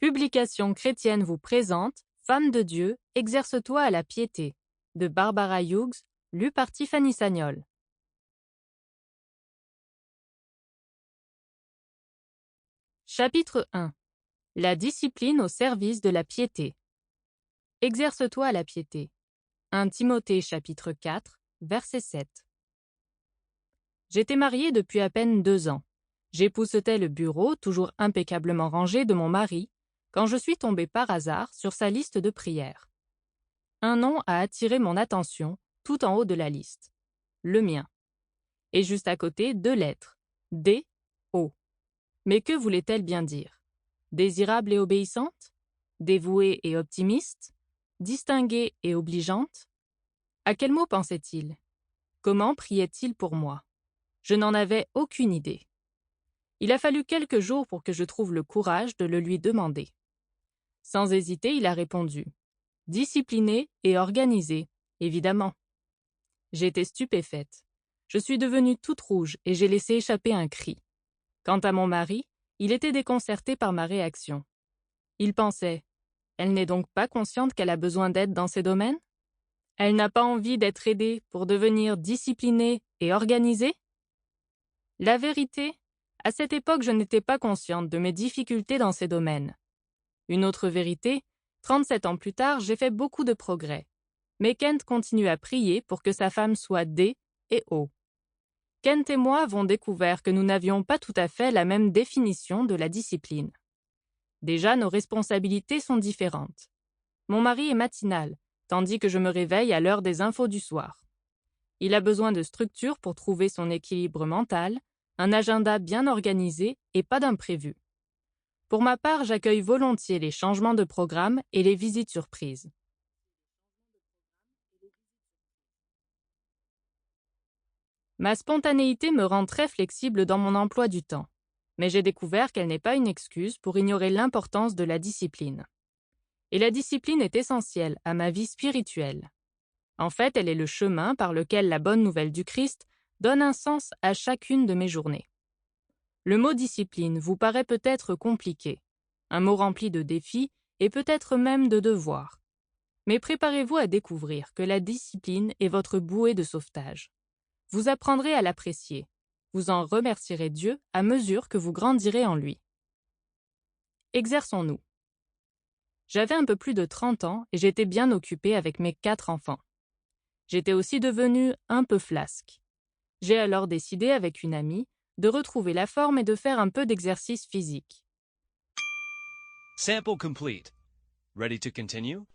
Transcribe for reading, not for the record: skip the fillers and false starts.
Publication chrétienne vous présente Femme de Dieu, exerce-toi à la piété, de Barbara Hughes, lu par Tiffany Sagnol. Chapitre 1. La discipline au service de la piété. Exerce-toi à la piété. 1 Timothée chapitre 4, verset 7. J'étais mariée depuis à peine 2 ans. J'époussetais le bureau, toujours impeccablement rangé, de mon mari, quand je suis tombée par hasard sur sa liste de prières. Un nom a attiré mon attention, tout en haut de la liste. Le mien. Et juste à côté, 2 lettres. D, O. Mais que voulait-elle bien dire? Désirable et obéissante? Dévouée et optimiste? Distinguée et obligeante? À quel mot pensait-il? Comment priait-il pour moi? Je n'en avais aucune idée. Il a fallu quelques jours pour que je trouve le courage de le lui demander. Sans hésiter, il a répondu. Discipliné et organisé, évidemment. J'étais stupéfaite. Je suis devenue toute rouge et j'ai laissé échapper un cri. Quant à mon mari, il était déconcerté par ma réaction. Il pensait, elle n'est donc pas consciente qu'elle a besoin d'aide dans ces domaines? Elle n'a pas envie d'être aidée pour devenir disciplinée et organisée? La vérité, à cette époque, je n'étais pas consciente de mes difficultés dans ces domaines. Une autre vérité, 37 ans plus tard, j'ai fait beaucoup de progrès. Mais Kent continue à prier pour que sa femme soit D et O. Kent et moi avons découvert que nous n'avions pas tout à fait la même définition de la discipline. Déjà, nos responsabilités sont différentes. Mon mari est matinal, tandis que je me réveille à l'heure des infos du soir. Il a besoin de structure pour trouver son équilibre mental, un agenda bien organisé et pas d'imprévu. Pour ma part, j'accueille volontiers les changements de programme et les visites surprises. Ma spontanéité me rend très flexible dans mon emploi du temps, mais j'ai découvert qu'elle n'est pas une excuse pour ignorer l'importance de la discipline. Et la discipline est essentielle à ma vie spirituelle. En fait, elle est le chemin par lequel la bonne nouvelle du Christ donne un sens à chacune de mes journées. Le mot discipline vous paraît peut-être compliqué, un mot rempli de défis et peut-être même de devoirs. Mais préparez-vous à découvrir que la discipline est votre bouée de sauvetage. Vous apprendrez à l'apprécier. Vous en remercierez Dieu à mesure que vous grandirez en lui. Exerçons-nous. J'avais un peu plus de 30 ans et j'étais bien occupée avec mes 4 enfants. J'étais aussi devenue un peu flasque. J'ai alors décidé avec une amie de retrouver la forme et de faire un peu d'exercice physique. Sample complete. Ready to continue?